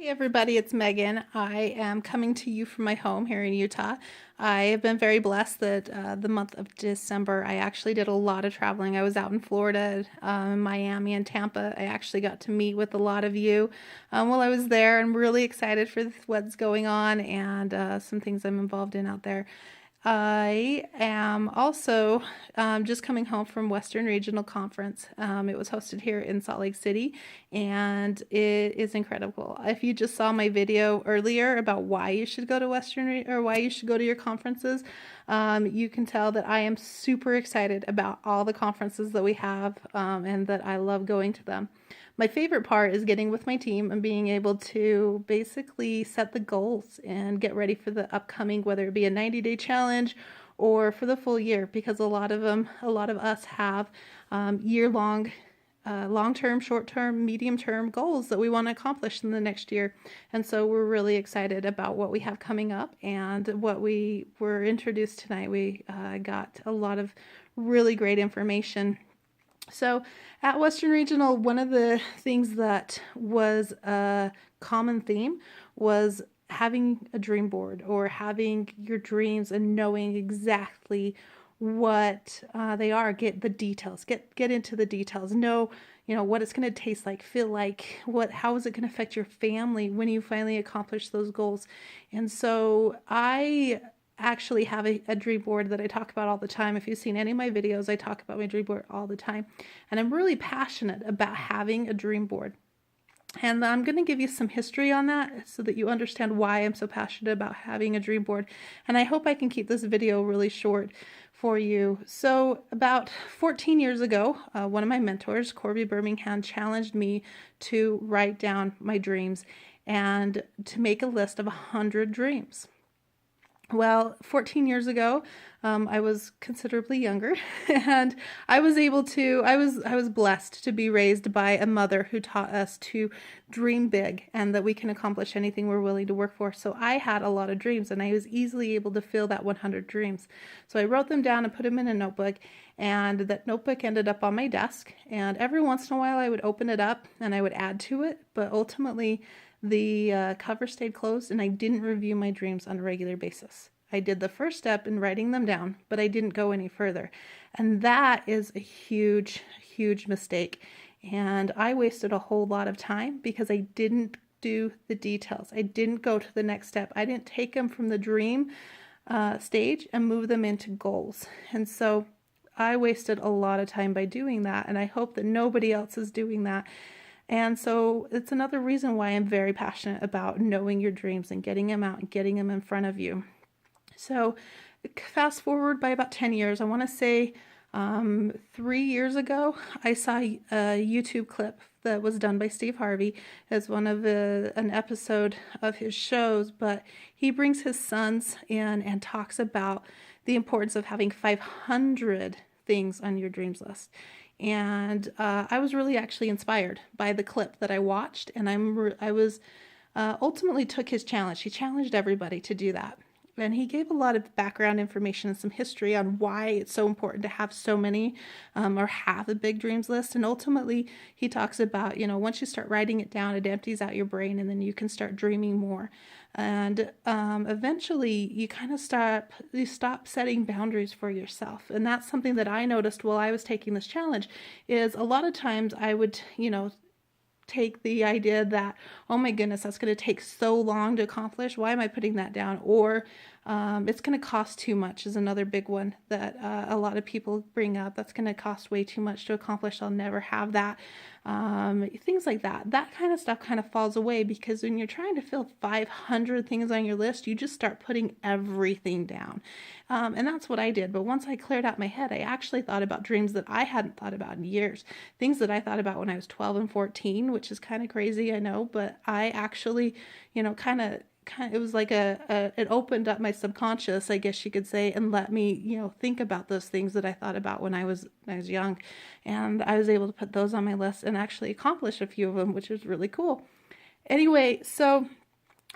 Hey everybody, it's Megan. I am coming to you from my home here in Utah. I have been very blessed that the month of December I actually did a lot of traveling. I was out in Florida, Miami, and Tampa. I actually got to meet with a lot of you while I was there. I'm really excited for what's going on and some things I'm involved in out there. I am also just coming home from Western Regional Conference. It was hosted here in Salt Lake City, and it is incredible. If you just saw my video earlier about why you should go to or why you should go to your conferences, you can tell that I am super excited about all the conferences that we have and that I love going to them. My favorite part is getting with my team and being able to basically set the goals and get ready for the upcoming, whether it be a 90-day challenge or for the full year, because a lot of us have year-long, long-term, short-term, medium-term goals that we want to accomplish in the next year. And so we're really excited about what we have coming up and what we were introduced tonight. We got a lot of really great information. So at Western Regional, one of the things that was a common theme was having a dream board or having your dreams and knowing exactly what they are. Get the details, get into the details, know, what it's going to taste like, feel like, how is it going to affect your family when you finally accomplish those goals. And so I actually have a dream board that I talk about all the time. If you've seen any of my videos, I talk about my dream board all the time. And I'm really passionate about having a dream board. And I'm going to give you some history on that so that you understand why I'm so passionate about having a dream board. And I hope I can keep this video really short for you. So about 14 years ago, one of my mentors, Corby Birmingham, challenged me to write down my dreams and to make a list of 100 dreams. Well, 14 years ago, I was considerably younger, and I was blessed to be raised by a mother who taught us to dream big and that we can accomplish anything we're willing to work for. So I had a lot of dreams, and I was easily able to fill that 100 dreams. So I wrote them down and put them in a notebook, and that notebook ended up on my desk. And every once in a while, I would open it up and I would add to it, but ultimately, the cover stayed closed, and I didn't review my dreams on a regular basis. I did the first step in writing them down, but I didn't go any further. And that is a huge, huge mistake. And I wasted a whole lot of time because I didn't do the details. I didn't go to the next step. I didn't take them from the dream stage and move them into goals. And so I wasted a lot of time by doing that. And I hope that nobody else is doing that. And so it's another reason why I'm very passionate about knowing your dreams and getting them out and getting them in front of you. So fast forward by about 10 years, I want to say 3 years ago, I saw a YouTube clip that was done by Steve Harvey as one of an episode of his shows, but he brings his sons in and talks about the importance of having 500 things on your dreams list. And I was really actually inspired by the clip that I watched, and I was ultimately took his challenge. He challenged everybody to do that. And he gave a lot of background information and some history on why it's so important to have so many or have a big dreams list. And ultimately, he talks about, once you start writing it down, it empties out your brain and then you can start dreaming more. And eventually, you kind of stop setting boundaries for yourself. And that's something that I noticed while I was taking this challenge is a lot of times I would, take the idea that, oh my goodness, that's going to take so long to accomplish. Why am I putting that down? Or it's going to cost too much is another big one that a lot of people bring up. That's going to cost way too much to accomplish. I'll never have that. Things like that. That kind of stuff kind of falls away because when you're trying to fill 500 things on your list, you just start putting everything down. And that's what I did. But once I cleared out my head, I actually thought about dreams that I hadn't thought about in years. Things that I thought about when I was 12 and 14, which is kind of crazy, I know, but I actually, it was like it opened up my subconscious, I guess you could say, and let me, think about those things that I thought about when I was young. And I was able to put those on my list and actually accomplish a few of them, which is really cool. Anyway, so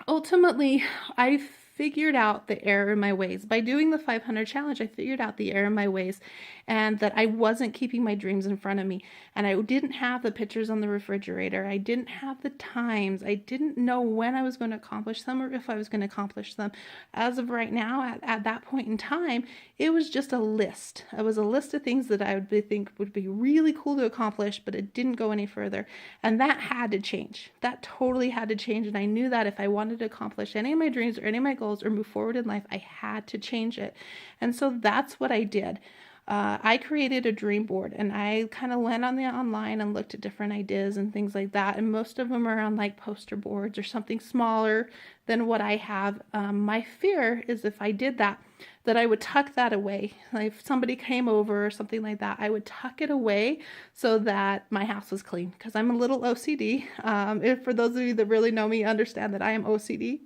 ultimately, I figured out the error in my ways. By doing the 500 challenge, I figured out the error in my ways, and that I wasn't keeping my dreams in front of me. And I didn't have the pictures on the refrigerator. I didn't have the times. I didn't know when I was going to accomplish them or if I was going to accomplish them. As of right now, at that point in time, it was just a list. It was a list of things that I would think would be really cool to accomplish, but it didn't go any further. And that had to change. That totally had to change. And I knew that if I wanted to accomplish any of my dreams or any of my goals or move forward in life, I had to change it. And so that's what I did. I created a dream board, and I kind of went on the online and looked at different ideas and things like that. And most of them are on like poster boards or something smaller than what I have. My fear is if I did that I would tuck that away. Like if somebody came over or something like that, I would tuck it away so that my house was clean, because I'm a little OCD. If for those of you that really know me, understand that I am OCD.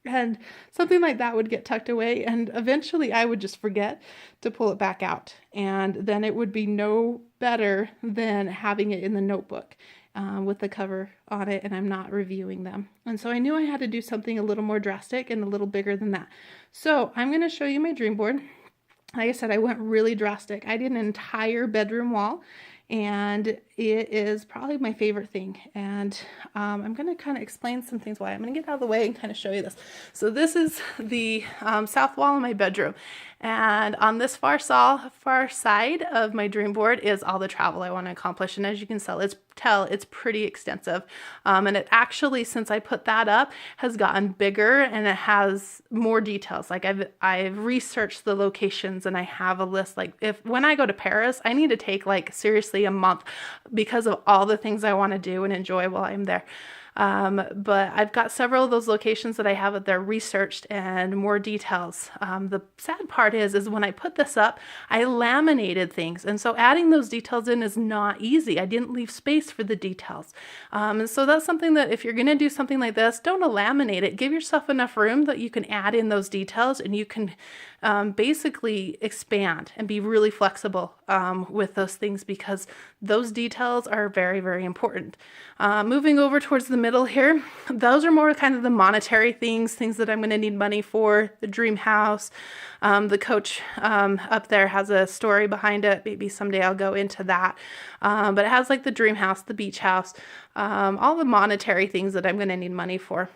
And something like that would get tucked away, and eventually I would just forget to pull it back out. And then it would be no better than having it in the notebook with the cover on it, and I'm not reviewing them. And so I knew I had to do something a little more drastic and a little bigger than that. So I'm going to show you my dream board. Like I said, I went really drastic. I did an entire bedroom wall, and it is probably my favorite thing. And I'm going to kind of explain some things why. I'm going to get out of the way and kind of show you this. So this is the south wall of my bedroom. And on this far side of my dream board is all the travel I want to accomplish. And as you can tell, it's pretty extensive. And it actually, since I put that up, has gotten bigger, and it has more details. Like I've researched the locations, and I have a list. Like when I go to Paris, I need to take like seriously a month because of all the things I want to do and enjoy while I'm there. But I've got several of those locations that I have up there researched and more details. The sad part is when I put this up, I laminated things. And so adding those details in is not easy. I didn't leave space for the details. And so that's something that if you're going to do something like this, don't laminate it. Give yourself enough room that you can add in those details, and you can basically expand and be really flexible with those things, because those details are very, very important. Moving over towards the middle here, those are more kind of the monetary things that I'm going to need money for. The dream house, the coach up there has a story behind it. Maybe someday I'll go into that. But it has like the dream house, the beach house, all the monetary things that I'm going to need money for.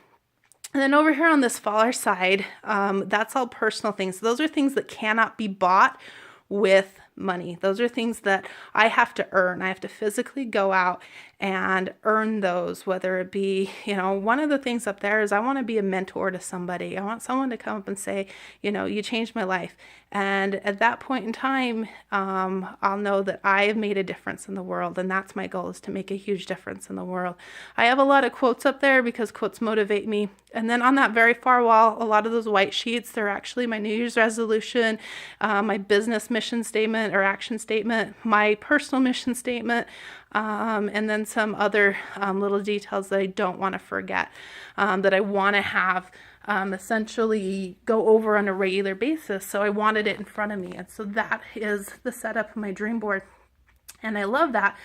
And then over here on this far side, that's all personal things. So those are things that cannot be bought with money. Those are things that I have to earn. I have to physically go out and earn those, whether it be, one of the things up there is I want to be a mentor to somebody. I want someone to come up and say, you changed my life. And at that point in time, I'll know that I have made a difference in the world. And that's my goal, is to make a huge difference in the world. I have a lot of quotes up there because quotes motivate me. And then on that very far wall, a lot of those white sheets, they're actually my New Year's resolution, my business mission statement or action statement, my personal mission statement, and then some other little details that I don't want to forget, that I want to have essentially go over on a regular basis. So I wanted it in front of me. And so that is the setup of my dream board. And I love that.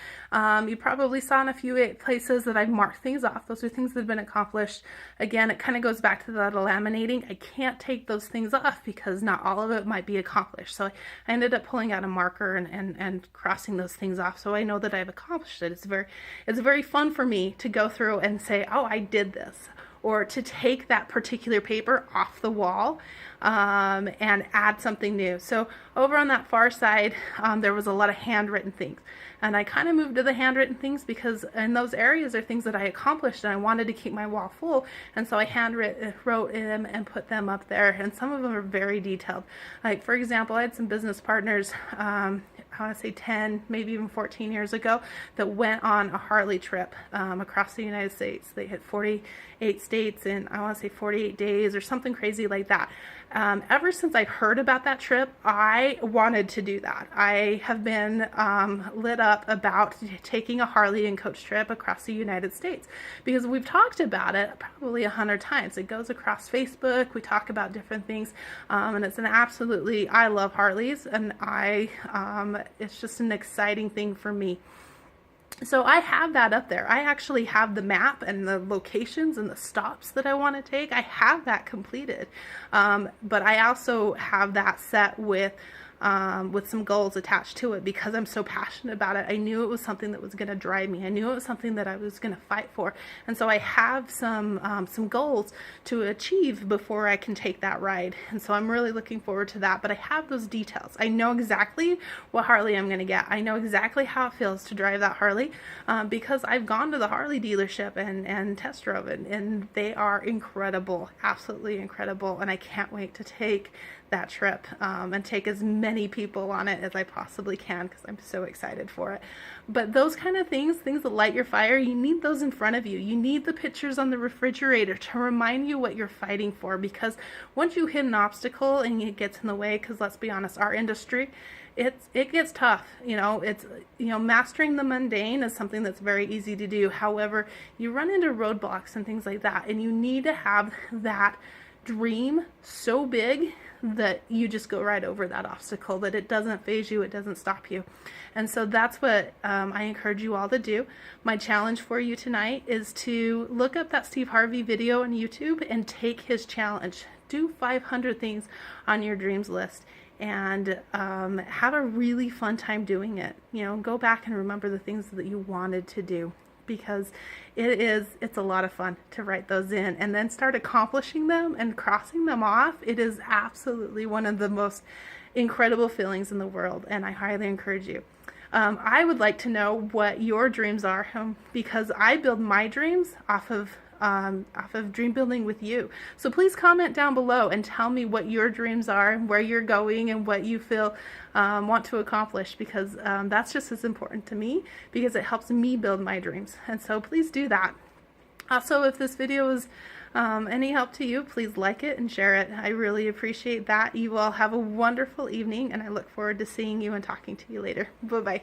You probably saw in a few places that I've marked things off. Those are things that have been accomplished. Again, it kind of goes back to that laminating. I can't take those things off because not all of it might be accomplished. So I ended up pulling out a marker and crossing those things off, so I know that I've accomplished it. It's very fun for me to go through and say, oh, I did this. Or to take that particular paper off the wall and add something new. So over on that far side, there was a lot of handwritten things. And I kind of moved to the handwritten things because in those areas are things that I accomplished, and I wanted to keep my wall full. And so I wrote them and put them up there. And some of them are very detailed. Like, for example, I had some business partners, I want to say 10, maybe even 14 years ago, that went on a Harley trip across the United States. They hit 48 states in, I want to say 48 days or something crazy like that. Ever since I heard about that trip, I wanted to do that. I have been lit up about taking a Harley and coach trip across the United States because we've talked about it probably 100 times. It goes across Facebook. We talk about different things, and it's I love Harleys, and it's just an exciting thing for me. So I have that up there. I actually have the map and the locations and the stops that I want to take. I have that completed. But I also have that set with some goals attached to it because I'm so passionate about it. I knew it was something that was going to drive me. I knew it was something that I was going to fight for. And so I have some goals to achieve before I can take that ride. And so I'm really looking forward to that. But I have those details. I know exactly what Harley I'm going to get. I know exactly how it feels to drive that Harley because I've gone to the Harley dealership and test drove it. And they are incredible, absolutely incredible. And I can't wait to take that trip and take as many people on it as I possibly can because I'm so excited for it. But those kind of things that light your fire, you need those in front of you. You need the pictures on the refrigerator to remind you what you're fighting for, because once you hit an obstacle and it gets in the way, because let's be honest, our industry, it gets tough. Mastering the mundane is something that's very easy to do. However, you run into roadblocks and things like that, and you need to have that dream so big that you just go right over that obstacle, that it doesn't phase you, it doesn't stop you. And so that's what I encourage you all to do. My challenge for you tonight is to look up that Steve Harvey video on YouTube and take his challenge. Do 500 things on your dreams list and have a really fun time doing it. Go back and remember the things that you wanted to do, because it's a lot of fun to write those in and then start accomplishing them and crossing them off. It is absolutely one of the most incredible feelings in the world, and I highly encourage you. I would like to know what your dreams are, because I build my dreams off of dream building with you. So please comment down below and tell me what your dreams are, where you're going, and what you feel want to accomplish, because that's just as important to me, because it helps me build my dreams. And so please do that. Also, if this video is any help to you, please like it and share it. I really appreciate that. You all have a wonderful evening, and I look forward to seeing you and talking to you later. Bye-bye.